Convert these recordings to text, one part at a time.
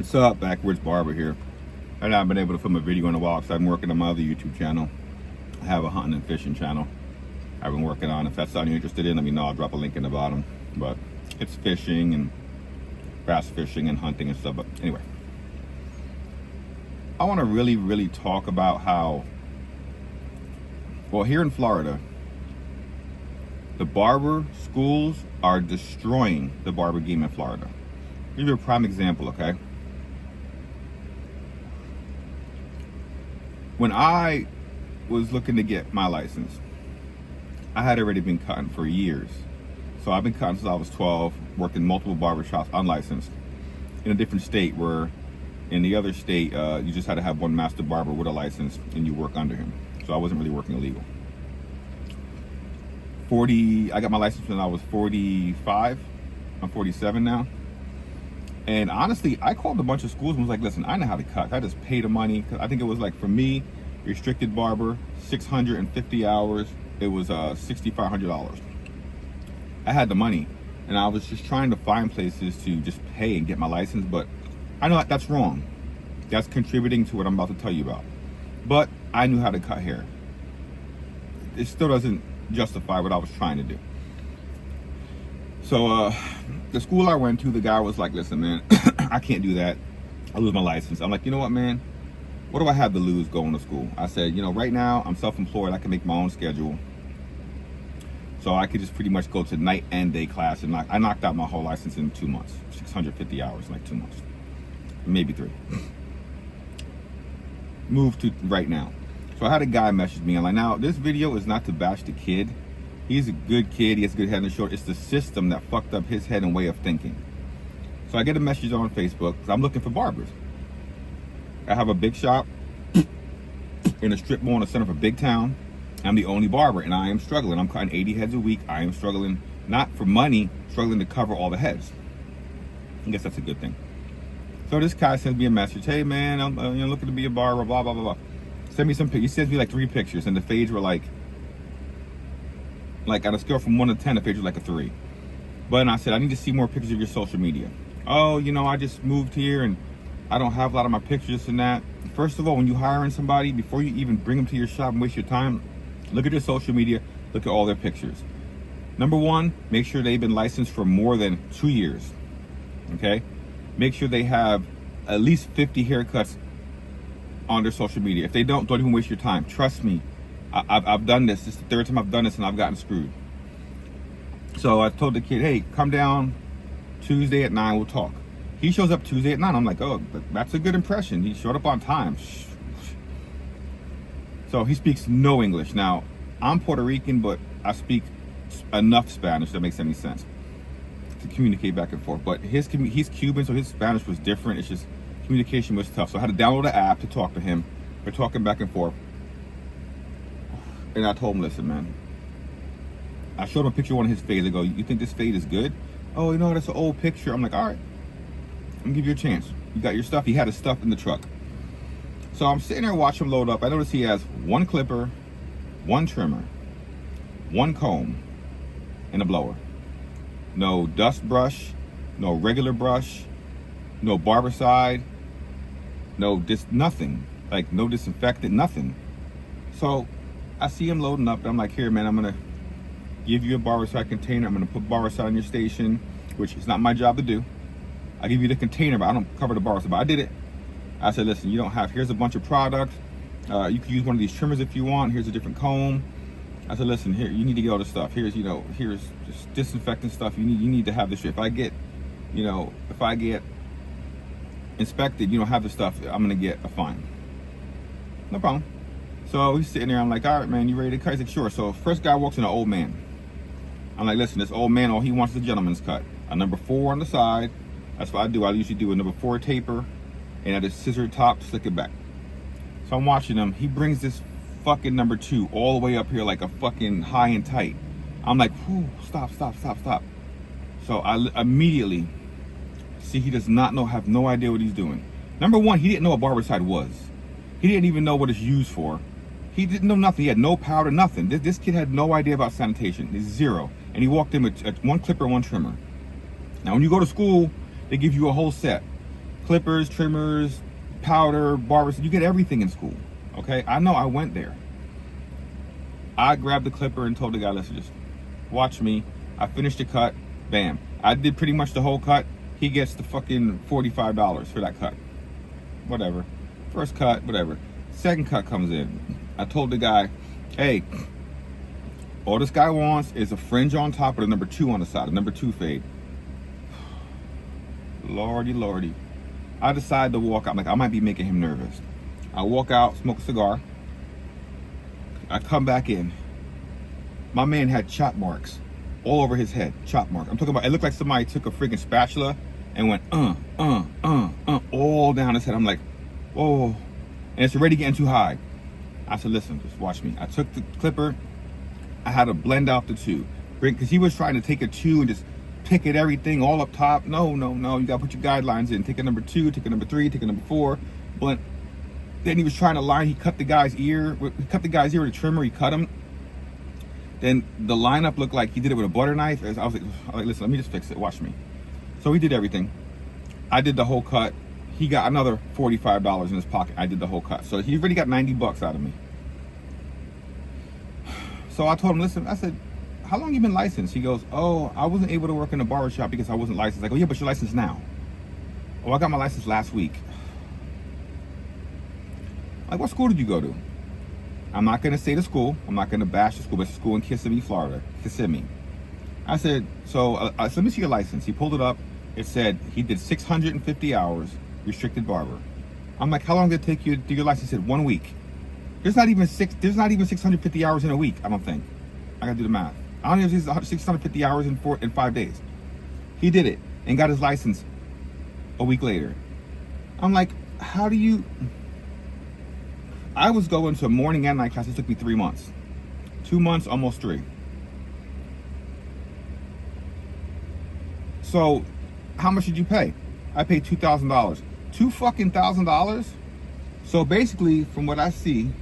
What's up, Backwards Barber here. And I've been able to film a video in a while because I'm working on my other YouTube channel. I have a hunting and fishing channel I've been working on. If that's something you're interested in, let me know. I'll drop a link in the bottom. But it's fishing and bass fishing and hunting and stuff. But anyway, I want to really talk about how, well, here in Florida, the barber schools are destroying the barber game in Florida. I'll give you a prime example, okay? When I was looking to get my license, I had already been cutting for years. So I've been cutting since I was 12, worked in multiple barbershops unlicensed in a different state, where in the other state, you just had to have one master barber with a license and you work under him. So I wasn't really working illegal. I got my license when I was 45. I'm 47 now. And honestly, I called a bunch of schools and was like, listen, I know how to cut. I just pay the money. I think it was like, for me, restricted barber, 650 hours. It was $6,500. I had the money, and I was just trying to find places to just pay and get my license. But I know that's wrong. That's contributing to what I'm about to tell you about. But I knew how to cut hair. It still doesn't justify what I was trying to do. So the school I went to, the guy was like, listen, man, I can't do that. I lose my license. I'm like, you know what, man? What do I have to lose going to school? I said, you know, right now I'm self-employed. I can make my own schedule. So I could just pretty much go to night and day class. And I knocked out my whole license in 2 months. 650 hours in like 2 months. Maybe 3. Moved to right now. So I had a guy message me. I'm like, now, this video is not to bash the kid. He's a good kid. He has a good head and shoulders. It's the system that fucked up his head and way of thinking. So I get a message on Facebook because I'm looking for barbers. I have a big shop in a strip mall in the center of a big town. I'm the only barber, and I am struggling. I'm cutting 80 heads a week. I am struggling, not for money, struggling to cover all the heads. I guess that's a good thing. So this guy sends me a message. Hey, man, I'm looking to be a barber, blah, blah, blah, blah. Send me some pictures. He sends me like 3 pictures, and the fades were like on a scale from 1 to 10, the page was like a 3. But I said, I need to see more pictures of your social media. Oh, you know, I just moved here, and I don't have a lot of my pictures and that. First of all, when you hiring somebody, before you even bring them to your shop and waste your time, look at their social media, look at all their pictures. Number 1, make sure they've been licensed for more than 2 years, okay? Make sure they have at least 50 haircuts on their social media. If they don't even waste your time. Trust me, I've done this. This is the 3rd time I've done this and I've gotten screwed. So I told the kid, hey, come down Tuesday at 9, we'll talk. He shows up Tuesday at 9. I'm like, oh, that's a good impression. He showed up on time. So he speaks no English. Now, I'm Puerto Rican, but I speak enough Spanish that makes any sense to communicate back and forth. But he's Cuban, so his Spanish was different. It's just communication was tough. So I had to download an app to talk to him. We're talking back and forth. And I told him, listen, man. I showed him a picture of one of his fades. I go, you think this fade is good? Oh, you know, that's an old picture. I'm like, all right, I'm gonna give you a chance. You got your stuff? He had his stuff in the truck. So I'm sitting there watching him load up. I notice he has 1 clipper, 1 trimmer, 1 comb, and a blower. No dust brush, no regular brush, no barbicide, nothing. Like no disinfectant, nothing. So I see him loading up, and I'm like, here, man, I'm gonna give you a barbicide container. I'm gonna put barbicide on your station, which is not my job to do. I give you the container, but I don't cover the barbicide. But I did it. I said, listen, you don't have, here's a bunch of products. You can use one of these trimmers if you want. Here's a different comb. I said, listen, here, you need to get all this stuff. Here's just disinfectant stuff. You need to have this shit. If I get inspected, you don't have the stuff, I'm gonna get a fine. No problem. So he's sitting there. I'm like, all right, man, you ready to cut? He's like, sure. So first guy walks in, an old man. I'm like, listen, this old man, all he wants is a gentleman's cut. A number 4 on the side. That's what I do. I usually do a number 4 taper, and at a scissor top, slick it back. So I'm watching him. He brings this fucking number 2 all the way up here like a fucking high and tight. I'm like, whew, stop. So I immediately see he does not have no idea what he's doing. Number 1, he didn't know what barbicide was. He didn't even know what it's used for. He didn't know nothing. He had no powder, nothing. This kid had no idea about sanitation. He's 0. And he walked in with 1 clipper, 1 trimmer. Now, when you go to school, they give you a whole set. clippers, trimmers, powder, barbers. You get everything in school. Okay, I know. I went there. I grabbed the clipper and told the guy, listen, just watch me. I finished the cut. Bam. I did pretty much the whole cut. He gets the fucking $45 for that cut. Whatever. First cut, whatever. Second cut comes in. I told the guy, hey, all this guy wants is a fringe on top of the number 2 on the side, a number 2 fade. Lordy, lordy. I decided to walk out. I'm like, I might be making him nervous. I walk out, smoke a cigar. I come back in. My man had chop marks all over his head. Chop marks. I'm talking about, it looked like somebody took a freaking spatula and went, all down his head. I'm like, whoa. And it's already getting too high. I said, listen, just watch me. I took the clipper. I had to blend out the 2. Because he was trying to take a 2 and just pick at everything all up top. No. You got to put your guidelines in. Take a number 2, take a number 3, take a number 4. Blend. Then he was trying to line. He cut the guy's ear. He cut the guy's ear with a trimmer. He cut him. Then the lineup looked like he did it with a butter knife. I was like, listen, let me just fix it. Watch me. So he did everything. I did the whole cut. He got another $45 in his pocket. I did the whole cut. So he already got $90 out of me. So I told him, listen, I said, how long you been licensed? He goes, oh, I wasn't able to work in a barber shop because I wasn't licensed. I go, yeah, but you're licensed now. Oh, I got my license last week. Like, what school did you go to? I'm not going to say the school. I'm not going to bash the school, but it's a school in Kissimmee, Florida. Kissimmee. I said, so let me see your license. He pulled it up. It said he did 650 hours, restricted barber. I'm like, how long did it take you to do your license? He said, 1 week. There's not even 650 hours in a week, I don't think. I got to do the math. I don't know if it's 650 hours in 5 days. He did it and got his license a week later. I'm like, how do you... I was going to a morning and night class. It took me 3 months. 2 months, almost 3. So, how much did you pay? I paid $2,000. $2,000? So basically, from what I see,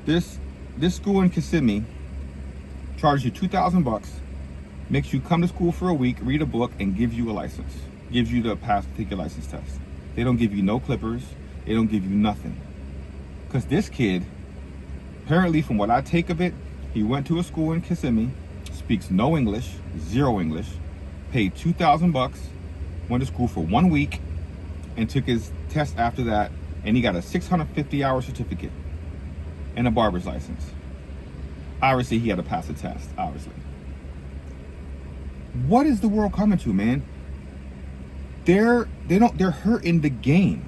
this school in Kissimmee charges you $2,000, makes you come to school for a week, read a book, and gives you a license. Gives you the pass to take your license test. They don't give you no clippers. They don't give you nothing. Because this kid, apparently from what I take of it, he went to a school in Kissimmee, speaks no English, 0 English, paid $2,000, went to school for 1 week, and took his test after that, and he got a 650-hour certificate and a barber's license. Obviously, he had to pass the test, obviously. What is the world coming to, man? They're hurting the game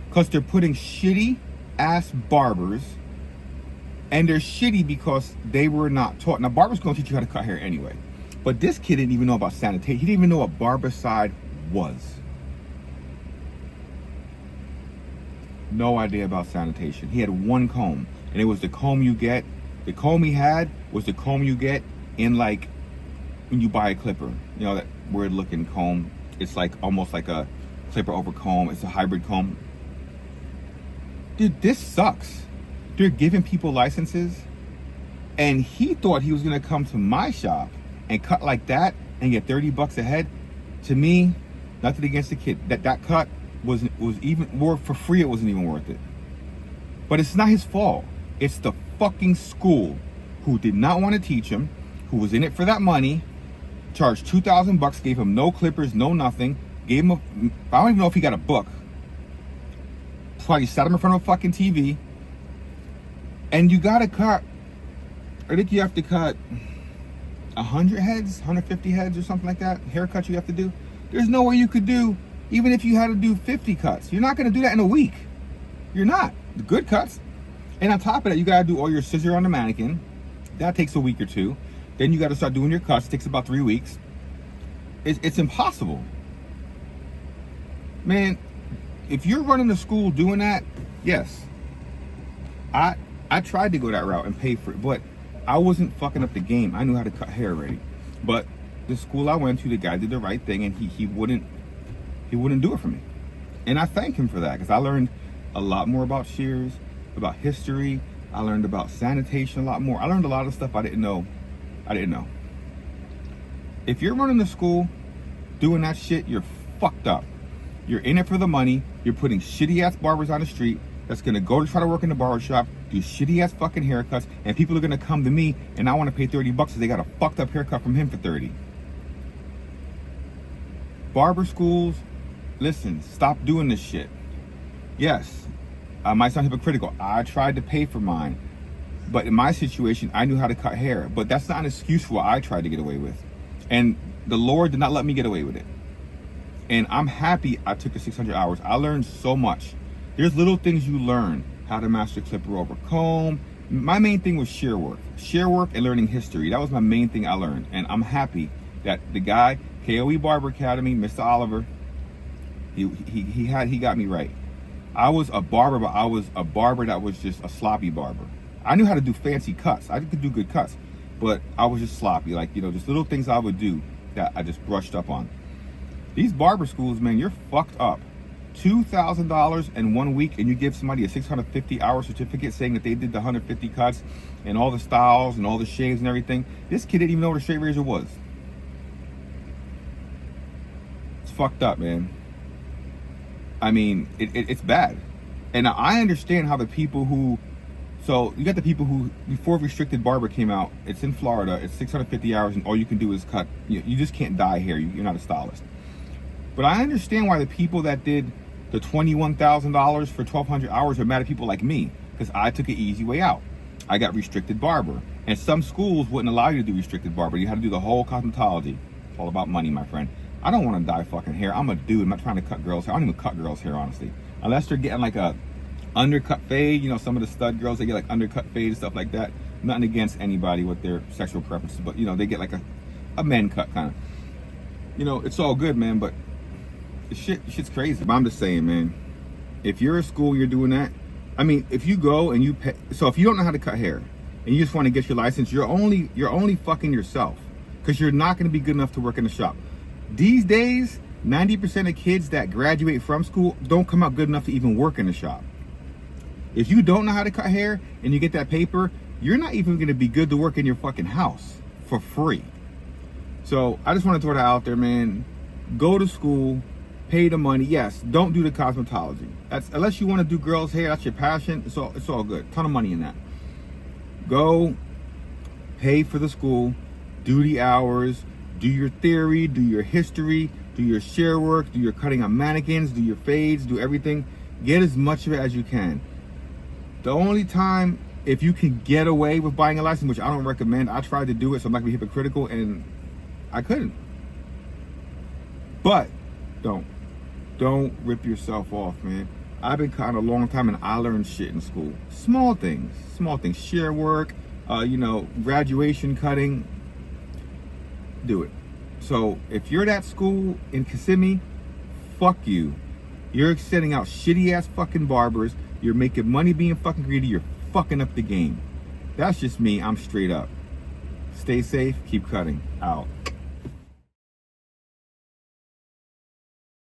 because they're putting shitty ass barbers, and they're shitty because they were not taught. Now, barbers gonna teach you how to cut hair anyway, but this kid didn't even know about sanitation. He didn't even know what barbicide was. No idea about sanitation. He had 1 comb, and it was the comb you get. The comb he had was the comb you get in, like, when you buy a clipper. You know, that weird looking comb. It's like almost like a clipper over comb. It's a hybrid comb. Dude, this sucks. They're giving people licenses, and he thought he was gonna come to my shop and cut like that and get $30 a head. To me, nothing against the kid. That cut was even more for free. It wasn't even worth it. But it's not his fault. It's the fucking school who did not want to teach him, who was in it for that money, charged $2,000, gave him no clippers, no nothing, gave him I don't even know if he got a book. Probably sat him in front of a fucking TV, and you gotta cut, I think you have to cut 100 heads, 150 heads or something like that, haircuts you have to do. There's no way you could do, even if you had to do 50 cuts. You're not gonna do that in a week. You're not. The good cuts. And on top of that, you gotta do all your scissor on the mannequin. That takes a week or 2. Then you gotta start doing your cuts. It takes about 3 weeks. It's impossible. Man, if you're running a school doing that, yes. I tried to go that route and pay for it, but I wasn't fucking up the game. I knew how to cut hair already. But the school I went to, the guy did the right thing, and he wouldn't do it for me. And I thank him for that, because I learned a lot more about shears, about history. I learned about sanitation a lot more. I learned a lot of stuff I didn't know. If you're running the school doing that shit, you're fucked up. You're in it for the money. You're putting shitty ass barbers on the street that's gonna go to try to work in the barber shop, do shitty ass fucking haircuts, and people are gonna come to me and I wanna pay $30 because they got a fucked up haircut from him for 30. Barber schools, listen, stop doing this shit. Yes, I might sound hypocritical. I tried to pay for mine, but in my situation, I knew how to cut hair. But that's not an excuse for what I tried to get away with. And the Lord did not let me get away with it. And I'm happy I took the 600 hours. I learned so much. There's little things you learn. How to master clipper over comb. My main thing was shear work. Shear work and learning history. That was my main thing I learned. And I'm happy that the guy, KOE Barber Academy, Mr. Oliver, he got me right. I was a barber, but I was a barber that was just a sloppy barber. I knew how to do fancy cuts. I could do good cuts, but I was just sloppy. Like, just little things I would do that I just brushed up on. These barber schools, man, you're fucked up. $2,000 in 1 week, and you give somebody a 650-hour certificate saying that they did the 150 cuts and all the styles and all the shaves and everything. This kid didn't even know what a straight razor was. It's fucked up, man. I mean, it's bad. And I understand how the people who, so you got the people who, before restricted barber came out, it's in Florida, it's 650 hours, and all you can do is cut. You just can't dye hair. You're not a stylist. But I understand why the people that did the $21,000 for 1,200 hours are mad at people like me, because I took an easy way out. I got restricted barber. And some schools wouldn't allow you to do restricted barber. You had to do the whole cosmetology. It's all about money, my friend. I don't want to dye fucking hair. I'm a dude. I'm not trying to cut girls' hair. I don't even cut girls' hair, honestly. Unless they're getting like a undercut fade. Some of the stud girls, they get like undercut fade and stuff like that. Nothing against anybody with their sexual preferences, but they get like a men cut kind of. It's all good, man, but shit's crazy. But I'm just saying, man, if you're a school, you're doing that. I mean, if you go and you pay, so if you don't know how to cut hair and you just want to get your license, you're only fucking yourself, because you're not going to be good enough to work in the shop. These days, 90% of kids that graduate from school don't come out good enough to even work in the shop. If you don't know how to cut hair and you get that paper, you're not even going to be good to work in your fucking house for free. So I just want to throw that out there, man. Go to school. Pay the money. Yes, don't do the cosmetology. That's, unless you want to do girls' hair, that's your passion. It's all good. Ton of money in that. Go, pay for the school, do the hours, do your theory, do your history, do your shear work, do your cutting on mannequins, do your fades, do everything. Get as much of it as you can. The only time, if you can get away with buying a license, which I don't recommend, I tried to do it, so I'm not gonna be hypocritical, and I couldn't. But don't rip yourself off, man. I've been cutting a long time and I learned shit in school. Small things, shear work, graduation cutting. Do it. So if you're at school in Kissimmee, fuck you. You're sending out shitty ass fucking barbers. You're making money being fucking greedy. You're fucking up the game. That's just me. I'm straight up. Stay safe. Keep cutting. Out.